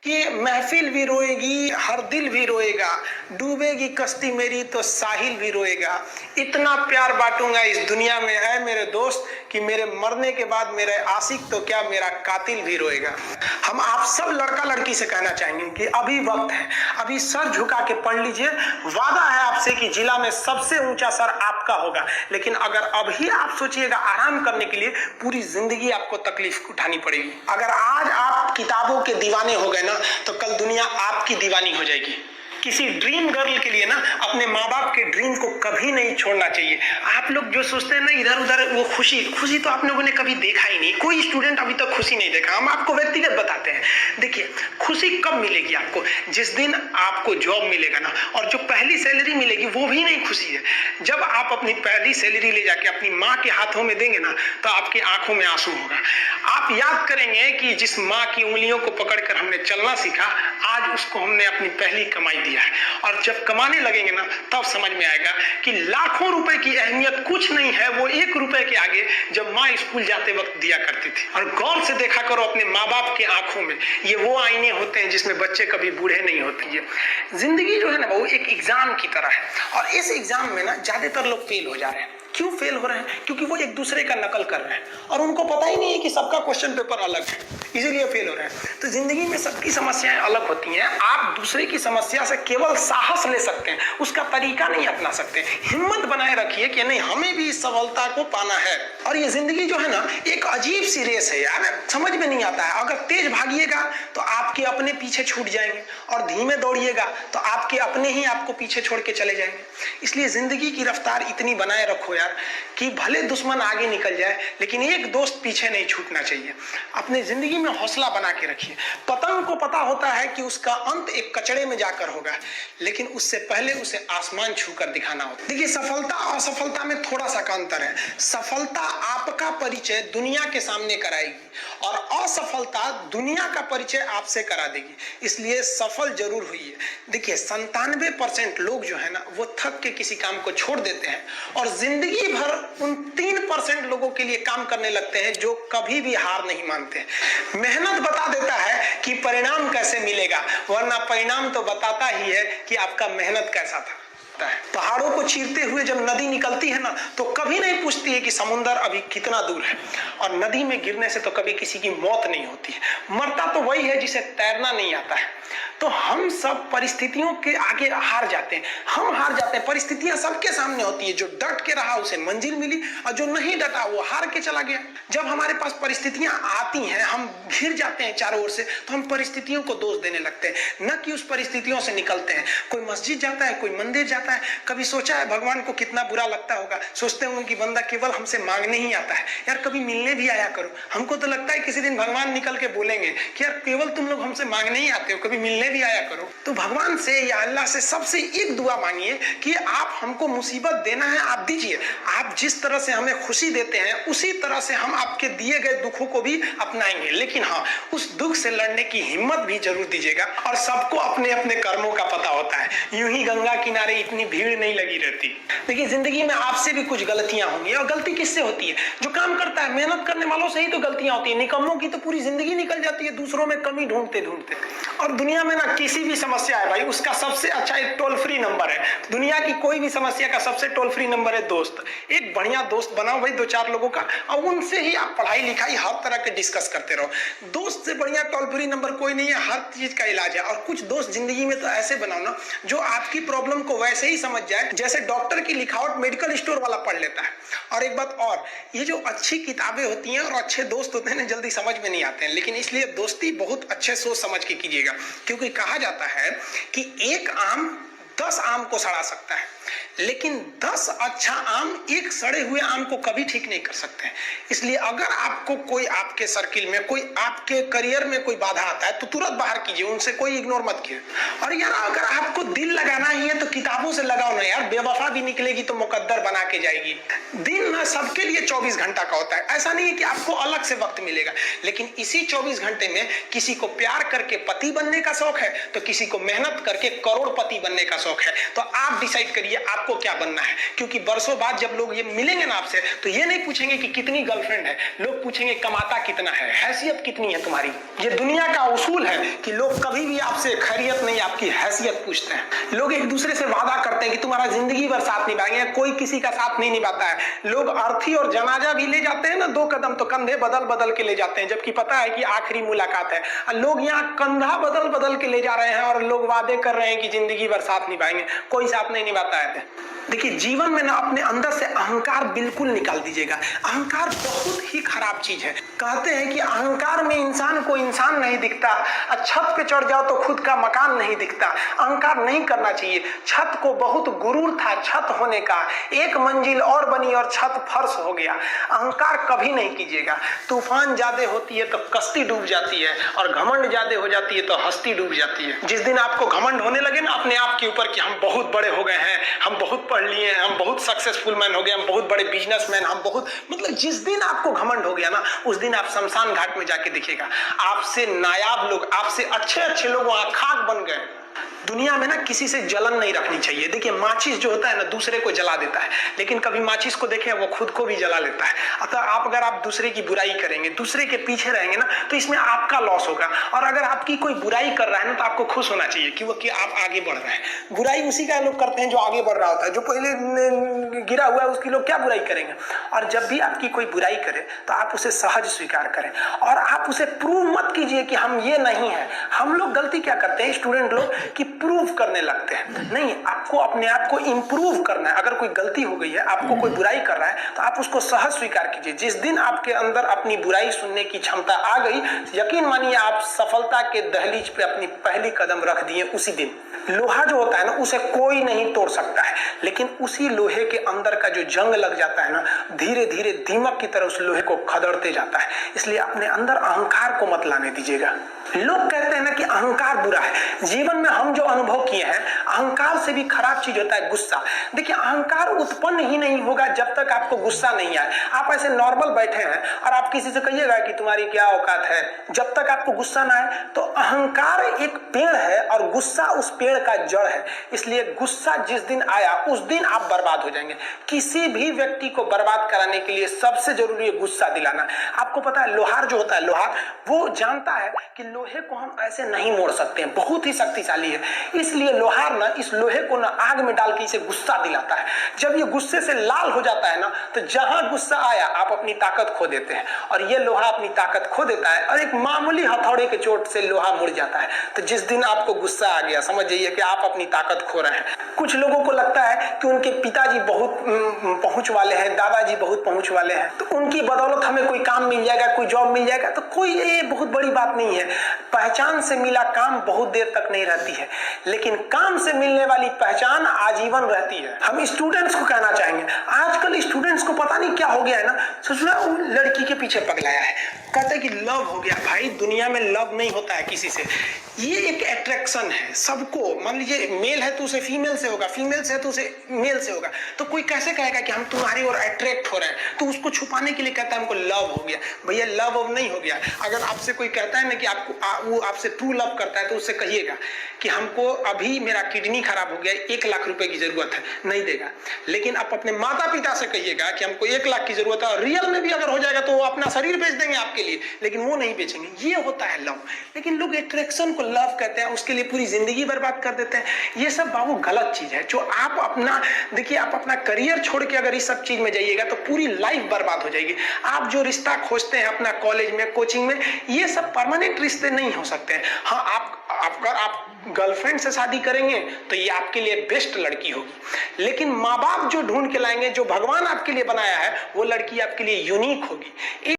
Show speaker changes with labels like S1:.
S1: कि महफिल भी रोएगी, हर दिल भी रोएगा, डूबेगी कश्ती मेरी तो साहिल भी रोएगा। इतना प्यार बांटूंगा इस दुनिया में है मेरे दोस्त कि मेरे मरने के बाद मेरे आशिक तो क्या मेरा कातिल भी रोएगा। हम आप सब लड़का लड़की से कहना चाहेंगे कि अभी वक्त है, अभी सर झुका के पढ़ लीजिए। वादा है आपसे कि जिला में सबसे ऊंचा सर आपका होगा, लेकिन अगर अभी आप सोचिएगा आराम करने के लिए, पूरी जिंदगी आपको तकलीफ उठानी पड़ेगी। अगर आज आप किताबों के दीवाने हो गए ना, तो कल दुनिया आपकी दीवानी हो जाएगी। किसी ड्रीम गर्ल के लिए ना अपने माँ बाप के ड्रीम को कभी नहीं छोड़ना चाहिए। आप लोग जो सोचते हैं ना इधर उधर, वो खुशी तो आप लोगों ने कभी देखा ही नहीं। कोई स्टूडेंट अभी तक खुशी नहीं देखा। हम आपको व्यक्तिगत बताते हैं। देखिए, खुशी कब मिलेगी आपको? जिस दिन आपको जॉब मिलेगा ना, और जो पहली सैलरी मिलेगी वो भी नहीं खुशी है। जब आप अपनी पहली सैलरी ले जाके अपनी माँ के हाथों में देंगे ना, तो आपकी आंखों में आंसू होगा। आप याद करेंगे कि जिस माँ की उंगलियों को पकड़कर हमने चलना सीखा, आज उसको हमने अपनी पहली कमाई दी। और जब कमाने लगेंगे ना, तब समझ में आएगा कि लाखों रुपए की अहमियत कुछ नहीं है वो 1 रुपए के आगे जब माँ स्कूल जाते वक्त दिया करती थी। और गौर से देखा करो अपने माँ बाप की आंखों में, ये वो आईने होते हैं जिसमें बच्चे कभी बूढ़े नहीं होते हैं। जिंदगी जो है ना वो एक एग्जाम की तरह है, और इस एग्जाम में ना ज्यादातर लोग फेल हो जा रहे हैं। क्यों फेल हो रहे हैं? क्योंकि वो एक दूसरे का नकल कर रहे हैं और उनको पता ही नहीं है कि सबका क्वेश्चन पेपर अलग है, इसीलिए फेल हो रहे हैं। तो जिंदगी में सबकी समस्याएं अलग होती हैं। आप दूसरे की समस्या से केवल साहस ले सकते हैं, उसका तरीका नहीं अपना सकते। हिम्मत बनाए रखिए कि नहीं, हमें भी इस सफलता को पाना है। और ये जिंदगी जो है ना, एक अजीब सी रेस है यार, समझ में नहीं आता है। अगर तेज भागिएगा तो आपके अपने पीछे छूट जाएंगे, और धीमे दौड़िएगा तो आपके अपने ही आपको पीछे छोड़ के चले जाएंगे। इसलिए जिंदगी की रफ्तार इतनी बनाए रखो यार कि भले दुश्मन आगे निकल जाए, लेकिन एक दोस्त पीछे नहीं छूटना चाहिए। अपने जिंदगी में हौसला बना के रखिए। पतंग को पता होता है कि उसका अंत एक कचड़े में जाकर होगा, लेकिन उससे पहले उसे आसमान छूकर दिखाना होता है। देखिए, सफलता और असफलता में थोड़ा सा का अंतर है। सफलता आपका परिचय दुनिया के सामने कराएगी, और असफलता दुनिया का परिचय आपसे करा देगी। इसलिए सफल जरूर हुई है। देखिए, 97% लोग जो है ना, वो थक के किसी काम को छोड़ देते हैं, और जिंदगी भर उन 3% लोगों के लिए काम करने लगते हैं जो कभी भी हार नहीं मानते हैं। मेहनत बता देता है कि परिणाम कैसे मिलेगा, वरना परिणाम तो बताता ही है कि आपका मेहनत कैसा था। पहाड़ों को चीरते हुए जब नदी निकलती है ना, तो कभी नहीं पूछती है कि समुद्र अभी कितना दूर है। और नदी में गिरने से तो कभी किसी की मौत नहीं होती है। मरता तो वही है जिसे तैरना नहीं आता है। तो हम सब परिस्थितियों के आगे हार जाते हैं। हम हार जाते हैं। परिस्थितियां सबके सामने होती है। जो डट के रहा उसे मंजिल मिली, और जो नहीं डटा वो हार के चला गया। जब हमारे पास परिस्थितियां आती हैं, हम घिर जाते हैं चारों ओर से, तो हम परिस्थितियों को दोष देने लगते हैं, न कि उस परिस्थितियों से निकलते हैं। कोई मस्जिद जाता है, कोई मंदिर जाता है, कभी सोचा है भगवान को कितना बुरा लगता होगा? सोचते होंगे कि बंदा केवल हमसे मांगने ही आता है। यार, कभी मिलने भी आया करो। हमको तो लगता है किसी दिन भगवान निकल के बोलेंगे कि यार केवल तुम लोग हमसे मांगने ही आते हो, कभी मिलने भी आया करो। तो भगवान से या अल्लाह से सबसे एक दुआ मांगिए कि आप हमको मुसीबत देना है, आप दीजिए। आप जिस तरह से हमें खुशी देते हैं, उसी तरह से हम आपके दिए गए दुखों को भी अपनाएंगे। लेकिन हाँ, उस दुख से लड़ने की हिम्मत भी जरूर दीजिएगा। और सबको अपने अपने कर्मों का पता होता है। यूं ही गंगा किनारे इतनी भीड़ नहीं लगी रहती। देखिए, जिंदगी में आपसे भी कुछ गलतियां होंगी, और गलती किससे होती है? जो काम करता है, मेहनत करने वालों से ही तो गलतियां होती है। निकम्मों की तो पूरी जिंदगी निकल जाती है दूसरों में कमी ढूंढते ढूंढते। और दुनिया में ना किसी भी समस्या है भाई, उसका सबसे अच्छा एक टोल फ्री नंबर है। दुनिया की कोई भी समस्या का सबसे टोल फ्री नंबर है दोस्त। एक बढ़िया दोस्त बनाओ भाई, 2-4 लोगों का, और उनसे ही आप पढ़ाई लिखाई हर तरह के डिस्कस करते रहो। दोस्त से बढ़िया टोल फ्री नंबर कोई नहीं है। हर चीज का इलाज है। और कुछ दोस्त जिंदगी में तो ऐसे बनाओ ना, जो आपकी प्रॉब्लम को वैसे ही समझ जाए जैसे डॉक्टर की लिखावट मेडिकल स्टोर वाला पढ़ लेता है। और एक बात और, ये जो अच्छी किताबें होती हैं और अच्छे दोस्त होते हैं ना, जल्दी समझ में नहीं आते हैं। लेकिन इसलिए दोस्ती बहुत अच्छे सोच समझ के कीजिएगा, क्योंकि कहा जाता है कि एक आम 10 आम को सड़ा सकता है, लेकिन 10 अच्छा आम एक सड़े हुए आम को कभी ठीक नहीं कर सकते हैं। इसलिए अगर आपको कोई आपके सर्किल में, कोई आपके करियर में कोई बाधा आता है, तो तुरंत बाहर कीजिए, उनसे कोई इग्नोर मत कीजिए। और यार, अगर आपको दिल लगाना ही है तो किताबों से लगाओ ना यार। बेवफा भी निकलेगी तो मुकद्दर बना के जाएगी। दिन ना सबके लिए 24 घंटा का होता है। ऐसा नहीं है कि आपको अलग से वक्त मिलेगा, लेकिन इसी 24 घंटे में किसी को प्यार करके पति बनने का शौक है, तो किसी को मेहनत करके करोड़पति बनने का शौक है। तो आप डिसाइड करिए बताइए आपको क्या बनना है, क्योंकि बरसों बाद जब लोग ये मिलेंगे ना आपसे तो ये नहीं पूछेंगे कि कितनी गर्लफ्रेंड है, लोग पूछेंगे कमाता कितना है, हैसियत कितनी है तुम्हारी। ये दुनिया का उसूल है कि लोग कभी भी आपसे खैरियत नहीं आपकी हैसियत पूछते हैं। लोग एक दूसरे से वादा करते हैं कि तुम्हारा जिंदगी भर साथ निभाएंगे, कोई किसी का साथ नहीं निभाता है। लोग अर्थी और जनाजा भी ले जाते हैं ना 2 कदम तो कंधे बदल बदल के ले जाते हैं, जबकि पता है कि आखिरी मुलाकात है। लोग यहाँ कंधा बदल बदल के ले जा रहे हैं और लोग वादे कर रहे हैं कि जिंदगी भर साथ निभाएंगे, कोई साथ नहीं निभाता है। देखिए जीवन में ना अपने अंदर से अहंकार बिल्कुल निकाल दीजिएगा। अहंकार बहुत ही खराब चीज है। कहते हैं कि अहंकार में इंसान को इंसान नहीं दिखता, छत पे चढ़ जाओ तो खुद का मकान नहीं दिखता। अहंकार नहीं करना चाहिए। छत को बहुत गुरूर था छत होने का, 1 मंजिल और बनी और छत फर्श हो गया। अहंकार कभी नहीं कीजिएगा। तूफान ज्यादा होती है तो कश्ती डूब जाती है और घमंड ज्यादा हो जाती है तो हस्ती डूब जाती है। जिस दिन आपको घमंड होने लगे ना अपने आप के ऊपर कि हम बहुत बड़े हो गए हैं, हम बहुत पढ़ लिए हैं, हम बहुत सक्सेसफुल मैन हो गए, हम बहुत बड़े बिजनेसमैन, हम बहुत, मतलब जिस दिन आपको घमंड हो गया ना उस दिन आप शमशान घाट में जाके देखिएगा आपसे नायाब लोग, आपसे अच्छे अच्छे लोग वहां खाक बन गए। दुनिया में ना किसी से जलन नहीं रखनी चाहिए। देखिए माचिस जो होता है ना दूसरे को जला देता है, लेकिन कभी माचिस को देखे वो खुद को भी जला लेता है। अतः आप अगर आप दूसरे की बुराई करेंगे, दूसरे के पीछे रहेंगे ना तो इसमें आपका लॉस होगा। और अगर आपकी कोई बुराई कर रहा है ना तो आपको खुश होना चाहिए कि आप आगे बढ़ रहे हैं। बुराई उसी का लोग करते हैं जो आगे बढ़ रहा होता है, जो पहले गिरा हुआ है उसकी लोग क्या बुराई करेंगे। और जब भी आपकी कोई बुराई करे तो आप उसे सहज स्वीकार करें और आप उसे प्रूव मत कीजिए कि हम ये नहीं है। हम लोग गलती क्या करते हैं स्टूडेंट लोग कि प्रूव करने लगते हैं। नहीं, आपको अपने आप को इंप्रूव करना है। अगर कोई गलती हो गई है, आपको कोई बुराई कर रहा है तो आप उसको सहज स्वीकार कीजिए। जिस दिन आपके अंदर अपनी बुराई सुनने की क्षमता आ गई, यकीन मानिए आप सफलता के दहलीज पे अपनी पहली कदम रख दिए उसी दिन। लोहा जो होता है ना उसे कोई नहीं तोड़ सकता है, लेकिन उसी लोहे के अंदर का जो जंग लग जाता है ना धीरे धीरे दीमक की तरह उस लोहे को खदड़ते जाता है। इसलिए अपने अंदर अहंकार को मत लाने दीजिएगा। लोग कहते हैं ना कि अहंकार बुरा है। जीवन में हम जो अनुभव किए हैं, अहंकार से भी खराब चीज होता है गुस्सा। देखिए अहंकार उत्पन्न ही नहीं होगा जब तक आपको गुस्सा नहीं आए। आप ऐसे नॉर्मल बैठे हैं और आप किसी से कहिएगा कि तुम्हारी क्या औकात है, जब तक आपको गुस्सा ना आए। तो अहंकार एक पेड़ है और गुस्सा उस पेड़ का जड़ है। इसलिए गुस्सा जिस दिन आया उस दिन आप बर्बाद हो जाएंगे। किसी भी व्यक्ति को बर्बाद कराने के लिए सबसे जरूरी है गुस्सा दिलाना। आपको पता है लोहार जो होता है, लोहार वो जानता है कि लोहे को हम ऐसे नहीं मोड़ सकते हैं, बहुत ही शक्तिशाली है। इसलिए लोहार ना इस लोहे को ना आग में डाल के इसे गुस्सा दिलाता है। जब ये गुस्से से लाल हो जाता है ना तो जहां गुस्सा आया आप अपनी ताकत खो देते हैं और ये लोहा अपनी ताकत खो देता है और एक मामूली हथौड़े के चोट से लोहा मुड़ जाता है। तो जिस दिन आपको गुस्सा आ गया समझ जाइए कि आप अपनी ताकत खो रहे हैं। कुछ लोगों को लगता है कि उनके पिताजी बहुत पहुंच वाले हैं, दादाजी बहुत पहुंच वाले हैं, तो उनकी बदौलत हमें कोई काम मिल जाएगा, कोई जॉब मिल जाएगा। तो कोई ये बहुत बड़ी बात नहीं है। पहचान से मिला काम बहुत देर तक नहीं रहती है, लेकिन काम से मिलने वाली पहचान आजीवन रहती है। हम स्टूडेंट्स को कहना चाहेंगे, आजकल स्टूडेंट्स को पता नहीं क्या हो गया है ना, सोचना वो लड़की के पीछे पगलाया है, कहते हैं कि लव हो गया। भाई दुनिया में लव नहीं होता है किसी से, ये एक अट्रैक्शन है सबको। मान लीजिए मेल है तो उसे फीमेल से होगा, फीमेल से है तो उसे मेल से होगा। तो कोई कैसे कहेगा कि हम तुम्हारी ओर अट्रैक्ट हो रहे हैं, तो उसको छुपाने के लिए कहता है हमको लव हो गया। भैया लव अब नहीं हो गया। अगर आपसे कोई कहता है ना कि वो आपसे ट्रू लव करता है तो उससे कहिएगा कि हमको अभी मेरा किडनी खराब हो गया, 1 लाख रुपए की जरूरत है, नहीं देगा। लेकिन आप अपने माता पिता से कहिएगा कि हमको 1 लाख की जरूरत है, और रियल में भी अगर हो जाएगा तो वो अपना शरीर बेच देंगे आपके लिए, लेकिन वो नहीं बेचेंगे। ये होता है लव। लेकिन लोग अट्रैक्शन को लव कहते हैं, उसके लिए पूरी जिंदगी बर्बाद कर देते हैं। ये सब बाबू गलत चीज है। जो आप अपना देखिए, आप अपना करियर छोड़ के अगर इस सब चीज में जाइएगा तो पूरी लाइफ बर्बाद हो जाएगी। आप जो रिश्ता खोजते हैं अपना कॉलेज में, कोचिंग में, ये सब परमानेंट रिश्ते नहीं हो सकते हैं। हाँ, आप गर्लफ्रेंड से शादी करेंगे तो ये आपके लिए बेस्ट लड़की होगी, लेकिन माँ बाप जो ढूंढ के लाएंगे, जो भगवान आपके लिए बनाया है, वो लड़की आपके लिए यूनिक होगी।